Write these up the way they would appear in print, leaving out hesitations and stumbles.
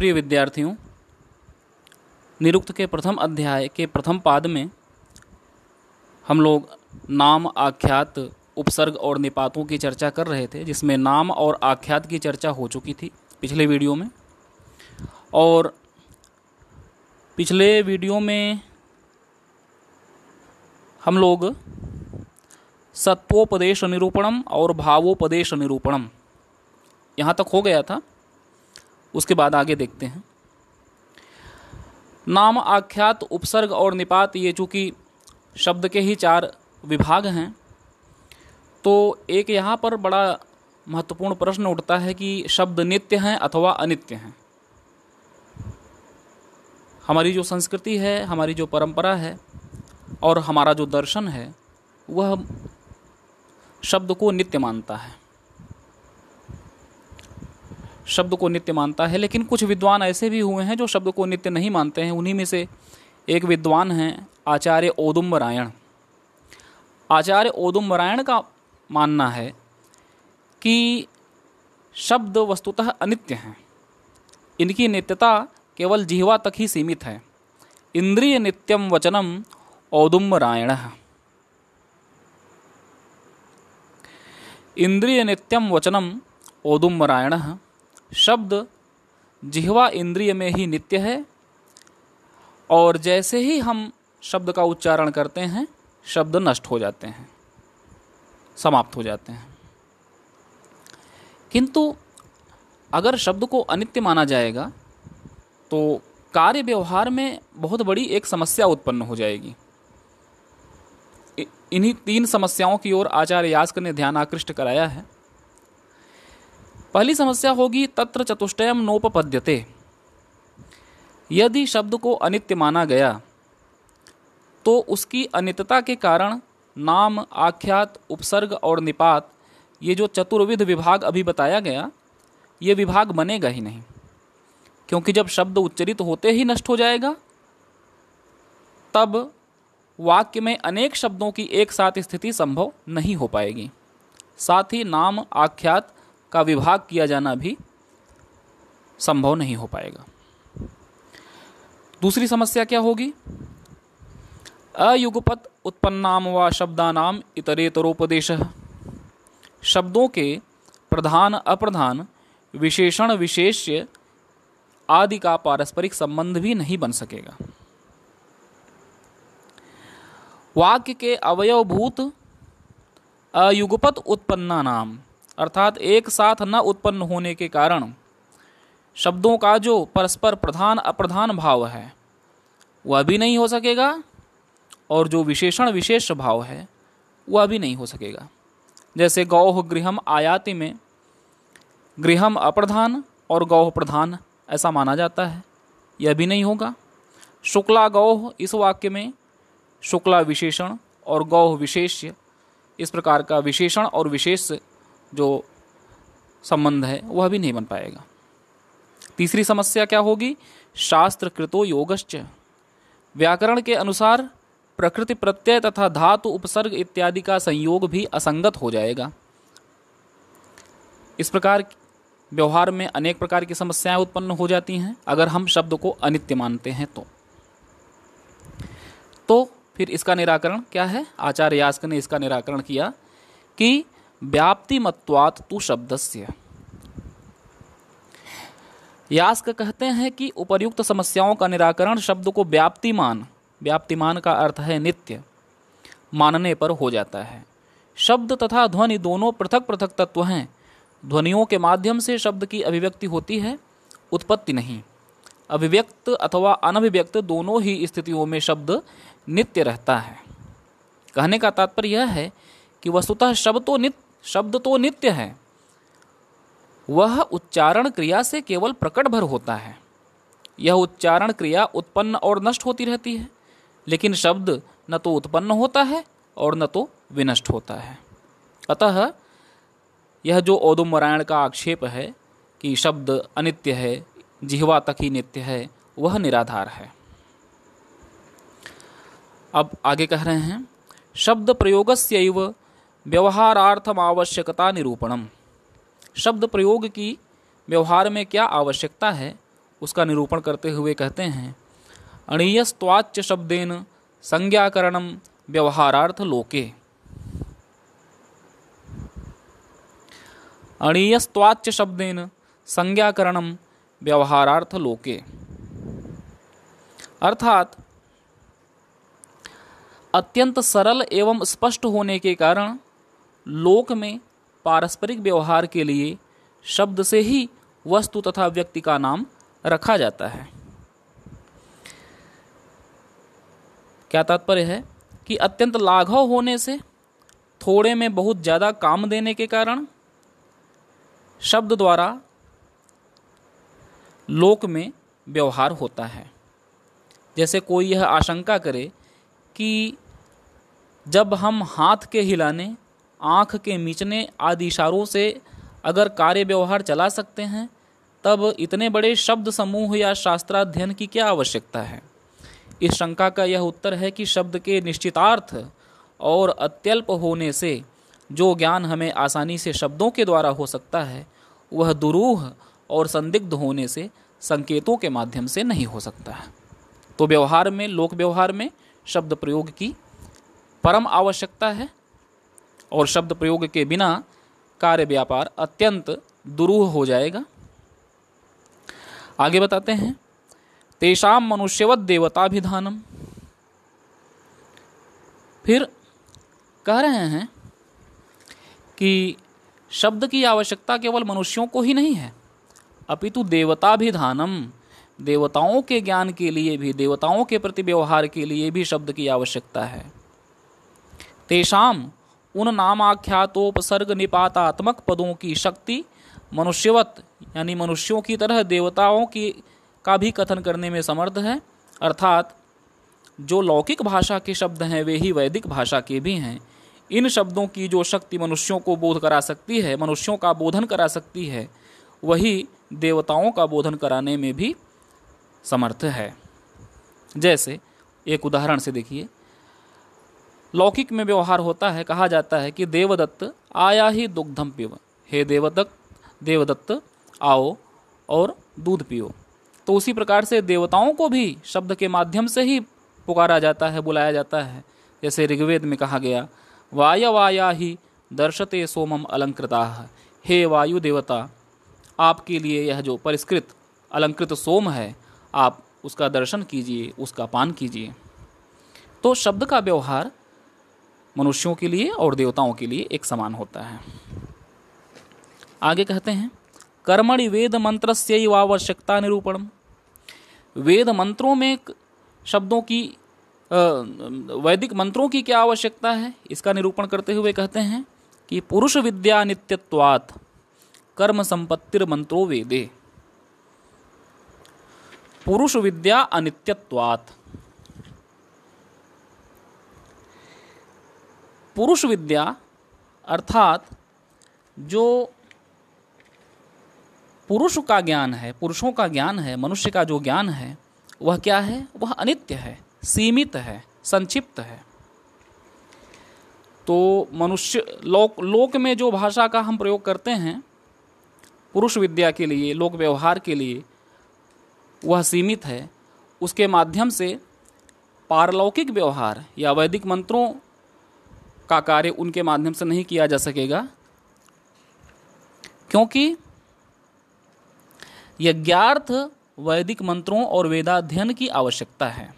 प्रिय विद्यार्थियों, निरुक्त के प्रथम अध्याय के प्रथम पाद में हम लोग नाम, आख्यात, उपसर्ग और निपातों की चर्चा कर रहे थे, जिसमें नाम और आख्यात की चर्चा हो चुकी थी पिछले वीडियो में। और पिछले वीडियो में हम लोग सत्वोपदेश निरूपणम और भावोपदेश निरूपणम यहाँ तक हो गया था। उसके बाद आगे देखते हैं। नाम, आख्यात, उपसर्ग और निपात, ये चूँकि शब्द के ही 4 विभाग हैं, तो एक यहाँ पर बड़ा महत्वपूर्ण प्रश्न उठता है कि शब्द नित्य हैं अथवा अनित्य हैं। हमारी जो संस्कृति है, हमारी जो परंपरा है और हमारा जो दर्शन है, वह शब्द को नित्य मानता है, शब्द को नित्य मानता है। लेकिन कुछ विद्वान ऐसे भी हुए हैं जो शब्द को नित्य नहीं मानते हैं। उन्हीं में से एक विद्वान हैं आचार्य औदुंबरायण। आचार्य औदुंबरायण का मानना है कि शब्द वस्तुतः अनित्य हैं, इनकी नित्यता केवल जिह्वा तक ही सीमित है। इंद्रिय नित्यम वचनम औदुंबरायणः। इंद्रिय नित्यम वचनम औदुंबरायणः। शब्द जिह्वा इंद्रिय में ही नित्य है, और जैसे ही हम शब्द का उच्चारण करते हैं, शब्द नष्ट हो जाते हैं, समाप्त हो जाते हैं। किंतु अगर शब्द को अनित्य माना जाएगा तो कार्य व्यवहार में बहुत बड़ी एक समस्या उत्पन्न हो जाएगी। इन्हीं 3 समस्याओं की ओर आचार्य यास्क ने ध्यान आकृष्ट कराया है। पहली समस्या होगी तत्र चतुष्टयम नोपपद्यते। यदि शब्द को अनित्य माना गया तो उसकी अनित्यता के कारण नाम, आख्यात, उपसर्ग और निपात, ये जो चतुर्विध विभाग अभी बताया गया, ये विभाग बनेगा ही नहीं। क्योंकि जब शब्द उच्चरित होते ही नष्ट हो जाएगा, तब वाक्य में अनेक शब्दों की एक साथ स्थिति संभव नहीं हो पाएगी। साथ ही नाम, आख्यात का विभाग किया जाना भी संभव नहीं हो पाएगा। दूसरी समस्या क्या होगी? अयुगपत उत्पन्नाम व शब्दानाम इतरेतरोपदेशः। शब्दों के प्रधान, अप्रधान, विशेषण, विशेष्य आदि का पारस्परिक संबंध भी नहीं बन सकेगा। वाक्य के अवयवभूत अयुगपत उत्पन्ना नाम, अर्थात एक साथ न उत्पन्न होने के कारण शब्दों का जो परस्पर प्रधान अप्रधान भाव है वह भी नहीं हो सकेगा, और जो विशेषण विशेष भाव है वह भी नहीं हो सकेगा। जैसे गौः गृहम आयाति में गृहम अप्रधान और गौः प्रधान ऐसा माना जाता है, यह भी नहीं होगा। शुक्ला गौः, इस वाक्य में शुक्ला विशेषण और गौः विशेष्य, इस प्रकार का विशेषण और विशेष जो संबंध है वह भी नहीं बन पाएगा। तीसरी समस्या क्या होगी? शास्त्र कृतो योगश्च। व्याकरण के अनुसार प्रकृति प्रत्यय तथा धातु उपसर्ग इत्यादि का संयोग भी असंगत हो जाएगा। इस प्रकार व्यवहार में अनेक प्रकार की समस्याएं उत्पन्न हो जाती हैं अगर हम शब्द को अनित्य मानते हैं तो फिर इसका निराकरण क्या है? आचार्य यास्क ने इसका निराकरण किया कि व्याप्तिमत्वात् तु शब्दस्य। यास्क कहते हैं कि उपर्युक्त समस्याओं का निराकरण शब्द को व्याप्तिमान का अर्थ है नित्य, मानने पर हो जाता है। शब्द तथा ध्वनि दोनों पृथक पृथक तत्व हैं। ध्वनियों के माध्यम से शब्द की अभिव्यक्ति होती है, उत्पत्ति नहीं। अभिव्यक्त अथवा अनभिव्यक्त दोनों ही स्थितियों में शब्द नित्य रहता है। कहने का तात्पर्य यह है कि वस्तुतः शब्द तो नित्य है, वह उच्चारण क्रिया से केवल प्रकट भर होता है। यह उच्चारण क्रिया उत्पन्न और नष्ट होती रहती है, लेकिन शब्द न तो उत्पन्न होता है और न तो विनष्ट होता है। अतः यह जो औदुंबरायण का आक्षेप है कि शब्द अनित्य है, जिह्वा तक ही नित्य है, वह निराधार है। अब आगे कह रहे हैं, शब्द प्रयोगस्यैव व्यवहारार्थम आवश्यकता निरूपणम। शब्द प्रयोग की व्यवहार में क्या आवश्यकता है उसका निरूपण करते हुए कहते हैं अणीयस्त्वाच्च शब्देन संज्ञाकरणम व्यवहारार्थ लोके। अणीयस्त्वाच्च शब्देन संज्ञाकरणम व्यवहारार्थ लोके, अर्थात अत्यंत सरल एवं स्पष्ट होने के कारण लोक में पारस्परिक व्यवहार के लिए शब्द से ही वस्तु तथा व्यक्ति का नाम रखा जाता है। क्या तात्पर्य है कि अत्यंत लाघव होने से, थोड़े में बहुत ज़्यादा काम देने के कारण शब्द द्वारा लोक में व्यवहार होता है। जैसे कोई यह आशंका करे कि जब हम हाथ के हिलाने, आँख के मीचने आदि इशारों से अगर कार्य व्यवहार चला सकते हैं, तब इतने बड़े शब्द समूह या शास्त्राध्ययन की क्या आवश्यकता है। इस शंका का यह उत्तर है कि शब्द के निश्चितार्थ और अत्यल्प होने से जो ज्ञान हमें आसानी से शब्दों के द्वारा हो सकता है, वह दुरूह और संदिग्ध होने से संकेतों के माध्यम से नहीं हो सकता है। तो व्यवहार में, लोक व्यवहार में शब्द प्रयोग की परम आवश्यकता है, और शब्द प्रयोग के बिना कार्य व्यापार अत्यंत दुरूह हो जाएगा। आगे बताते हैं तेषाम मनुष्यवत देवताभिधानम। फिर कह रहे हैं कि शब्द की आवश्यकता केवल मनुष्यों को ही नहीं है, अपितु देवताभिधानम, देवताओं के ज्ञान के लिए भी, देवताओं के प्रति व्यवहार के लिए भी शब्द की आवश्यकता है। तेषाम, उन नामाख्यातोपसर्ग निपातात्मक पदों की शक्ति मनुष्यवत यानी मनुष्यों की तरह देवताओं की का भी कथन करने में समर्थ है। अर्थात जो लौकिक भाषा के शब्द हैं वे ही वैदिक भाषा के भी हैं। इन शब्दों की जो शक्ति मनुष्यों को बोध करा सकती है, मनुष्यों का बोधन करा सकती है, वही देवताओं का बोधन कराने में भी समर्थ है। जैसे एक उदाहरण से देखिए, लौकिक में व्यवहार होता है, कहा जाता है कि देवदत्त आया ही दुग्धम पिब, हे देवदत्त आओ और दूध पियो। तो उसी प्रकार से देवताओं को भी शब्द के माध्यम से ही पुकारा जाता है, बुलाया जाता है। जैसे ऋग्वेद में कहा गया वाया ही दर्शते सोमम अलंकृताः, हे वायु देवता, आपके लिए यह जो परिष्कृत अलंकृत सोम है, आप उसका दर्शन कीजिए, उसका पान कीजिए। तो शब्द का व्यवहार मनुष्यों के लिए और देवताओं के लिए एक समान होता है। आगे कहते हैं कर्मणि वेद मंत्रस्यैवावश्यकता निरूपणम। वेद मंत्रों में शब्दों की वैदिक मंत्रों की क्या आवश्यकता है, इसका निरूपण करते हुए कहते हैं कि पुरुष विद्या नित्यत्वात् कर्म संपत्तिर मंत्रो वेदे। पुरुष विद्या अनित्यत्वात्, पुरुष विद्या अर्थात जो पुरुष का ज्ञान है, पुरुषों का ज्ञान है, मनुष्य का जो ज्ञान है वह क्या है, वह अनित्य है, सीमित है, संक्षिप्त है। तो मनुष्य लोक में जो भाषा का हम प्रयोग करते हैं पुरुष विद्या के लिए, लोक व्यवहार के लिए, वह सीमित है। उसके माध्यम से पारलौकिक व्यवहार या वैदिक मंत्रों का कार्य उनके माध्यम से नहीं किया जा सकेगा, क्योंकि यज्ञार्थ वैदिक मंत्रों और वेदाध्ययन की आवश्यकता है।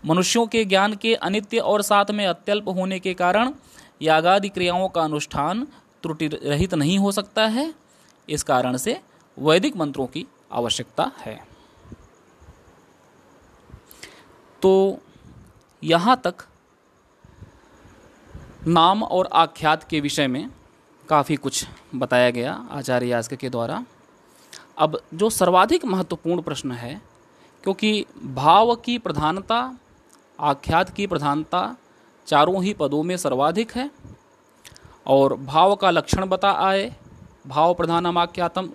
मनुष्यों के ज्ञान के अनित्य और साथ में अत्यल्प होने के कारण यागादि क्रियाओं का अनुष्ठान त्रुटि रहित नहीं हो सकता है। इस कारण से वैदिक मंत्रों की आवश्यकता है। तो यहाँ तक नाम और आख्यात के विषय में काफ़ी कुछ बताया गया आचार्य यास्क के द्वारा। अब जो सर्वाधिक महत्वपूर्ण प्रश्न है, क्योंकि भाव की प्रधानता, आख्यात की प्रधानता चारों ही पदों में सर्वाधिक है, और भाव का लक्षण बता आए, भाव प्रधानम आख्यातम,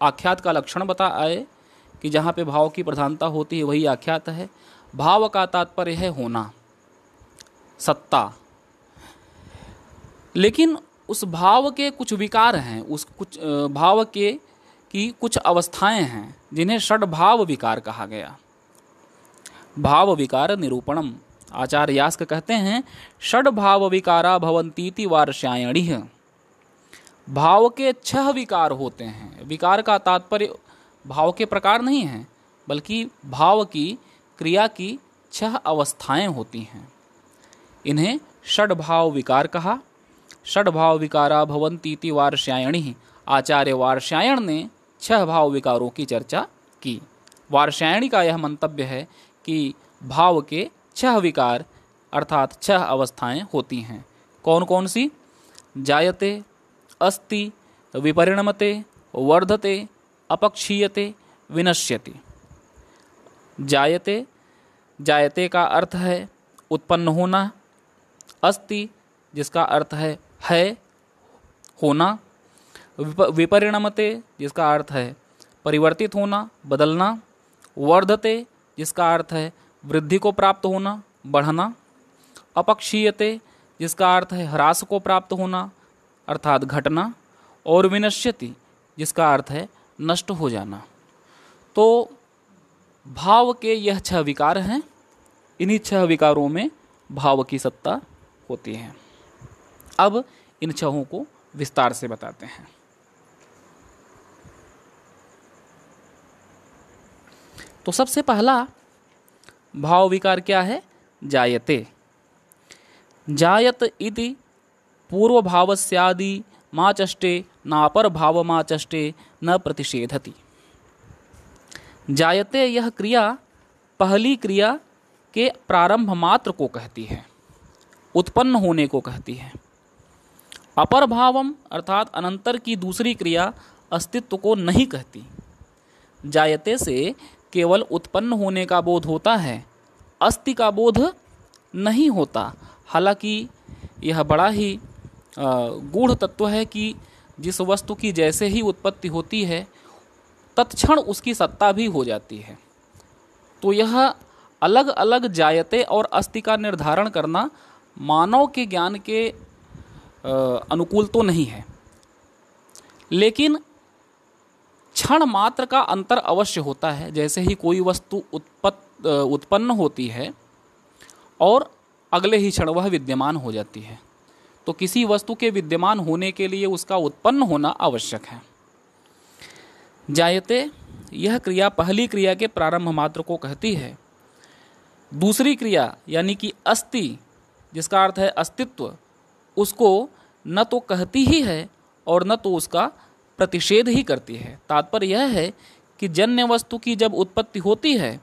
आख्यात का लक्षण बता आए कि जहाँ पे भाव की प्रधानता होती है वही आख्यात है। भाव का तात्पर्य है होना, सत्ता, लेकिन उस भाव के कुछ विकार हैं, उस कुछ भाव के की कुछ अवस्थाएं हैं जिन्हें षड्भाव विकार कहा गया। भाव विकार निरूपणम, आचार्य यास्क कहते हैं षड्भाव विकारा भवंतीति वार्ष्यायणिः। भाव के 6 विकार होते हैं। विकार का तात्पर्य भाव के प्रकार नहीं है, बल्कि भाव की क्रिया की 6 अवस्थाएं होती हैं। इन्हें षड्भाव विकार कहा। षड्भाव विकारा भवंतीति वार्ष्यायणिः। आचार्य वार्ष्यायण ने 6 भाव विकारों की चर्चा की। वार्ष्यायणी का यह मंतव्य है कि भाव के 6 विकार अर्थात 6 अवस्थाएं होती हैं। कौन कौन सी? जायते, अस्ति, विपरिणमते, वर्धते, अपक्षीयते, विनश्यति। जायते, जायते का अर्थ है उत्पन्न होना। अस्ति जिसका अर्थ है होना। विपरिणमते जिसका अर्थ है परिवर्तित होना, बदलना। वर्धते जिसका अर्थ है वृद्धि को प्राप्त होना, बढ़ना। अपक्षीयते जिसका अर्थ है ह्रास को प्राप्त होना अर्थात घटना। और विनश्यति जिसका अर्थ है नष्ट हो जाना। तो भाव के यह 6 विकार हैं। इन्हीं 6 विकारों में भाव की सत्ता होती है। अब इन 6 को विस्तार से बताते हैं। तो सबसे पहला भाव विकार क्या है? जायते। जायत इति पूर्व भावस्यादि माचष्टे नापर भाव माचष्टे न प्रतिषेधति। जायते यह क्रिया पहली क्रिया के प्रारंभ मात्र को कहती है, उत्पन्न होने को कहती है। अपर भावम अर्थात अनंतर की दूसरी क्रिया अस्तित्व को नहीं कहती। जायते से केवल उत्पन्न होने का बोध होता है, अस्ति का बोध नहीं होता। हालांकि यह बड़ा ही गूढ़ तत्व है कि जिस वस्तु की जैसे ही उत्पत्ति होती है तत्क्षण उसकी सत्ता भी हो जाती है। तो यह अलग अलग जायते और अस्ति का निर्धारण करना मानव के ज्ञान के अनुकूल तो नहीं है, लेकिन क्षण मात्र का अंतर अवश्य होता है। जैसे ही कोई वस्तु उत्पन्न होती है और अगले ही क्षण वह विद्यमान हो जाती है, तो किसी वस्तु के विद्यमान होने के लिए उसका उत्पन्न होना आवश्यक है। जायते यह क्रिया पहली क्रिया के प्रारंभ मात्र को कहती है। दूसरी क्रिया यानी कि अस्ति जिसका अर्थ है अस्तित्व, उसको न तो कहती ही है और न तो उसका प्रतिषेध ही करती है। तात्पर्य यह है कि जन्य वस्तु की जब उत्पत्ति होती है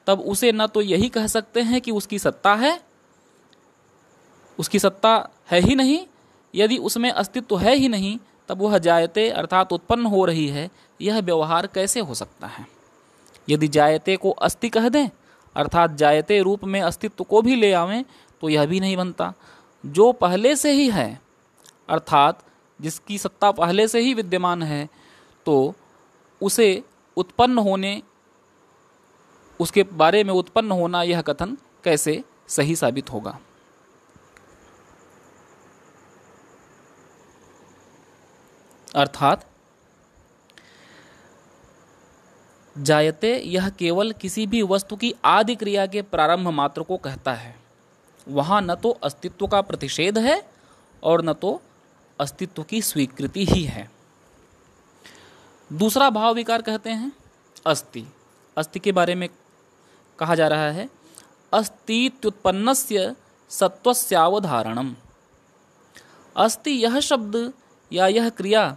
तब उसे न तो यही कह सकते हैं कि उसकी सत्ता है, उसकी सत्ता है ही नहीं। यदि उसमें अस्तित्व है ही नहीं तब वह जायते अर्थात उत्पन्न हो रही है, यह व्यवहार कैसे हो सकता है। यदि जायते को अस्ति कह दें अर्थात जायते रूप में अस्तित्व को भी ले आवें तो यह भी नहीं बनता। जो पहले से ही है अर्थात जिसकी सत्ता पहले से ही विद्यमान है, तो उसे उत्पन्न होने, उसके बारे में उत्पन्न होना यह कथन कैसे सही साबित होगा। अर्थात जायते यह केवल किसी भी वस्तु की आदि क्रिया के प्रारंभ मात्र को कहता है। वहाँ न तो अस्तित्व का प्रतिषेध है और न तो अस्तित्व की स्वीकृति ही है। दूसरा भाव विकार कहते हैं अस्ति। अस्ति के बारे में कहा जा रहा है अस्तित्युत्पन्नस्य सत्वस्यावधारणम। अस्ति यह शब्द या यह क्रिया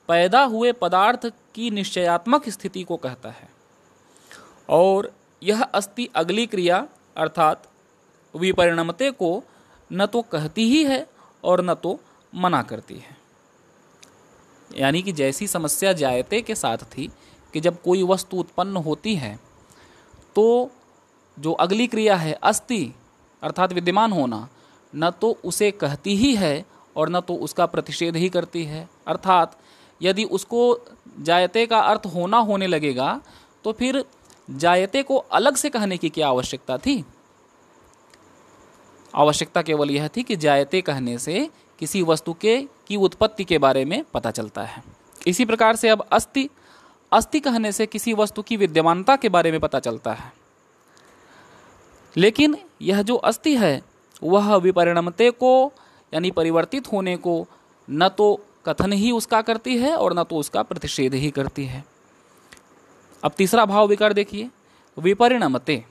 पैदा हुए पदार्थ की निश्चयात्मक स्थिति को कहता है, और यह अस्ति अगली क्रिया अर्थात विपरिणमते को न तो कहती ही है और न तो मना करती है। यानी कि जैसी समस्या जायते के साथ थी कि जब कोई वस्तु उत्पन्न होती है तो जो अगली क्रिया है अस्ति अर्थात विद्यमान होना, न तो उसे कहती ही है और न तो उसका प्रतिषेध ही करती है। अर्थात यदि उसको जायते का अर्थ होना होने लगेगा तो फिर जायते को अलग से कहने की क्या आवश्यकता थी। आवश्यकता केवल यह थी कि जायते कहने से किसी वस्तु की उत्पत्ति के बारे में पता चलता है। इसी प्रकार से अब अस्ति अस्ति कहने से किसी वस्तु की विद्यमानता के बारे में पता चलता है, लेकिन यह जो अस्ति है वह विपरिणमते को यानी परिवर्तित होने को न तो कथन ही उसका करती है और न तो उसका प्रतिषेध ही करती है। अब तीसरा भाव विकार देखिए, विपरिणमते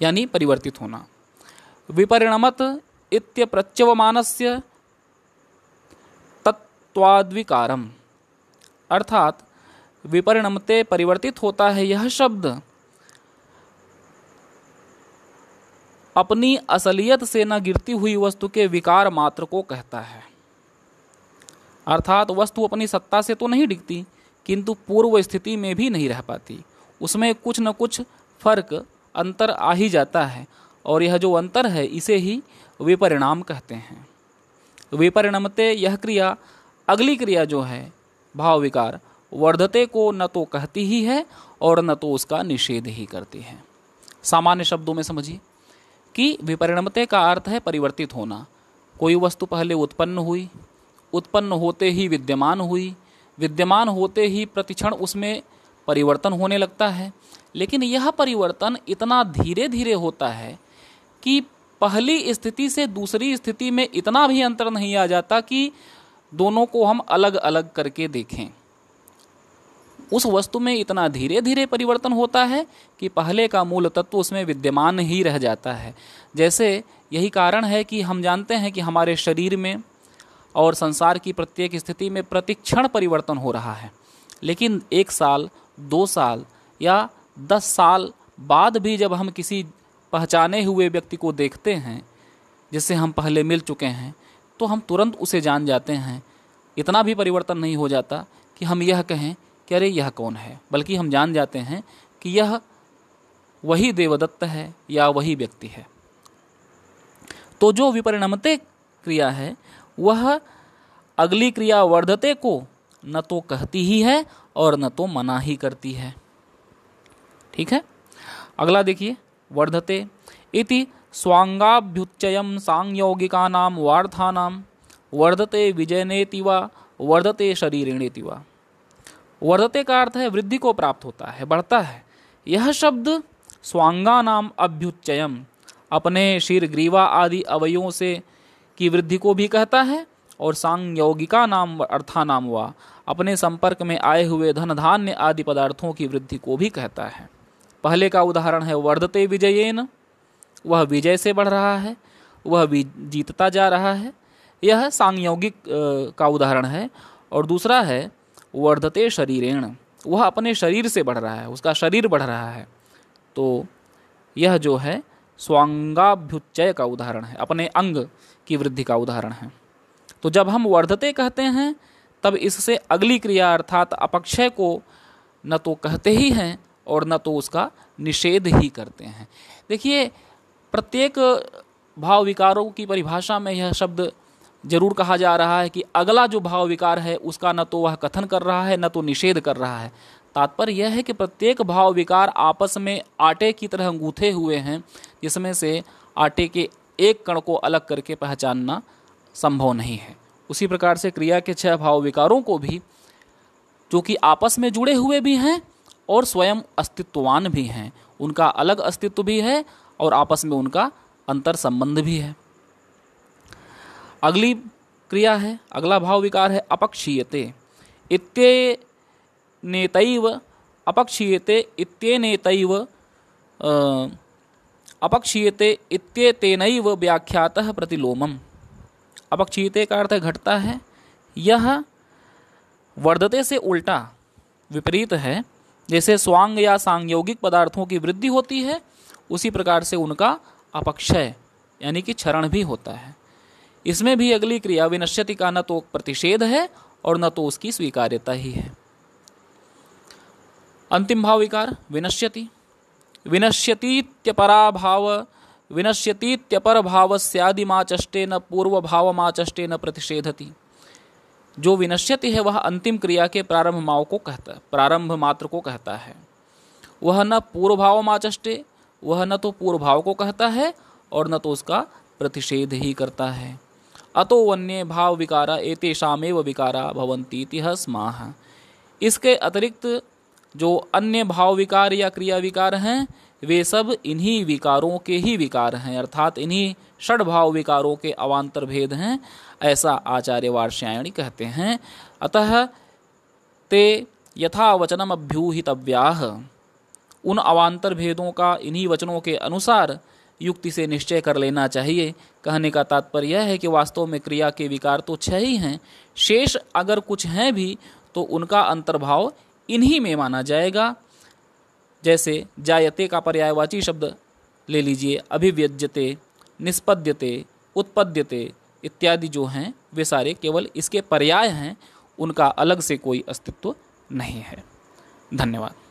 यानी परिवर्तित होना। विपरिणमत इत्य प्रत्यवमानस्य तत्वाद्विकारम, अर्थात विपरिणमते परिवर्तित होता है यह शब्द अपनी असलियत से न गिरती हुई वस्तु के विकार मात्र को कहता है। अर्थात वस्तु अपनी सत्ता से तो नहीं डिगती, किंतु पूर्व स्थिति में भी नहीं रह पाती, उसमें कुछ न कुछ फर्क अंतर आ ही जाता है, और यह जो अंतर है इसे ही विपरिणाम कहते हैं। विपरिणमते यह क्रिया, अगली क्रिया जो है भाव विकार, वर्धते को न तो कहती ही है और न तो उसका निषेध ही करती है। सामान्य शब्दों में समझिए कि विपरिणमते का अर्थ है परिवर्तित होना। कोई वस्तु पहले उत्पन्न हुई, उत्पन्न होते ही विद्यमान हुई, विद्यमान होते ही प्रतिक्षण उसमें परिवर्तन होने लगता है, लेकिन यह परिवर्तन इतना धीरे धीरे होता है कि पहली स्थिति से दूसरी स्थिति में इतना भी अंतर नहीं आ जाता कि दोनों को हम अलग अलग करके देखें। उस वस्तु में इतना धीरे धीरे परिवर्तन होता है कि पहले का मूल तत्व उसमें विद्यमान ही रह जाता है। जैसे यही कारण है कि हम जानते हैं कि हमारे शरीर में और संसार की प्रत्येक स्थिति में प्रतिक्षण परिवर्तन हो रहा है, लेकिन 1 साल 2 साल या 10 साल बाद भी जब हम किसी पहचाने हुए व्यक्ति को देखते हैं जिससे हम पहले मिल चुके हैं, तो हम तुरंत उसे जान जाते हैं। इतना भी परिवर्तन नहीं हो जाता कि हम यह कहें कि अरे यह कौन है, बल्कि हम जान जाते हैं कि यह वही देवदत्त है या वही व्यक्ति है। तो जो विपरिणमते क्रिया है वह अगली क्रिया वर्धते को न तो कहती ही है और न तो मना ही करती है। ठीक है, अगला देखिए, वर्धते इति स्वांगाभ्युच्चयम सांयौगिकानाम वार्थानाम वर्धते विजयनेति वा वर्धते शरीरेणेति वा। वर्धते का अर्थ है वृद्धि को प्राप्त होता है, बढ़ता है। यह शब्द स्वांगानाम अभ्युच्चयम, अपने शीर ग्रीवा आदि अवयवों से की वृद्धि को भी कहता है, और सांयौगिका नाम अर्थानाम वा, अपने संपर्क में आए हुए धन धान्य आदि पदार्थों की वृद्धि को भी कहता है। पहले का उदाहरण है वर्धते विजयेन, वह विजय से बढ़ रहा है, वह जीतता जा रहा है, यह सांयौगिक का उदाहरण है। और दूसरा है वर्धते शरीरेण, वह अपने शरीर से बढ़ रहा है, उसका शरीर बढ़ रहा है। तो यह जो है स्वांगाभ्युच्चय का उदाहरण है, अपने अंग की वृद्धि का उदाहरण है। तो जब हम वर्धते कहते हैं तब इससे अगली क्रिया अर्थात अपक्षय को न तो कहते ही हैं और न तो उसका निषेध ही करते हैं। देखिए, प्रत्येक भाव विकारों की परिभाषा में यह शब्द जरूर कहा जा रहा है कि अगला जो भाव विकार है उसका न तो वह कथन कर रहा है न तो निषेध कर रहा है। तात्पर्य यह है कि प्रत्येक भाव विकार आपस में आटे की तरह गूंथे हुए हैं, जिसमें से आटे के एक कण को अलग करके पहचानना संभव नहीं है। उसी प्रकार से क्रिया के 6 भाव विकारों को भी, जो कि आपस में जुड़े हुए भी हैं और स्वयं अस्तित्ववान भी हैं, उनका अलग अस्तित्व भी है और आपस में उनका अंतर संबंध भी है। अगली क्रिया है, अगला भाव विकार है अपक्षीयते इत्येनेतैव, अपक्षीयते इत्येनेतैव अपक्षीयते इत्येतेनैव व्याख्यातः प्रतिलोमम्। अपक्षीयते का अर्थ घटता है, यह वर्धते से उल्टा विपरीत है। जैसे स्वांग या सांयोगिक पदार्थों की वृद्धि होती है, उसी प्रकार से उनका अपक्षय यानी कि क्षरण भी होता है। इसमें भी अगली क्रिया विनश्यति का न तो प्रतिषेध है और न तो उसकी स्वीकार्यता ही है। अंतिम भाव विकार विनश्यति, विनश्यतीत्यपराभाव, विनश्यतीत्यपर भावस्यादिमाचष्टेन पूर्व भावमाचष्टेन प्रतिषेधति। जो विनश्यति है वह अंतिम क्रिया के प्रारंभ मात्र को कहता है। वह न पूर्व भावमाचष्टे, वह न तो पूर्व भाव को कहता है और न तो उसका प्रतिषेध ही करता है। अतो वन्ये भाव विकारा एतेषामेव विकारा भवन्ति इति स्माह। इसके अतिरिक्त जो अन्य भाव विकार या क्रिया विकार हैं वे सब इन्हीं विकारों के ही विकार हैं, अर्थात इन्हीं षड भाव विकारों के अवान्तर भेद हैं, ऐसा आचार्य वार्ष्यायणी कहते हैं। अतः ते यथा वचनम अभ्यूहितव्याः, उन अवान्तर भेदों का इन्हीं वचनों के अनुसार युक्ति से निश्चय कर लेना चाहिए। कहने का तात्पर्य यह है कि वास्तव में क्रिया के विकार तो 6 ही हैं, शेष अगर कुछ हैं भी तो उनका अंतर्भाव इन्हीं में माना जाएगा। जैसे जायते का पर्यायवाची शब्द ले लीजिए, अभिव्यज्यते, निष्पद्यते, उत्पद्यते इत्यादि जो हैं वे सारे केवल इसके पर्याय हैं, उनका अलग से कोई अस्तित्व नहीं है। धन्यवाद।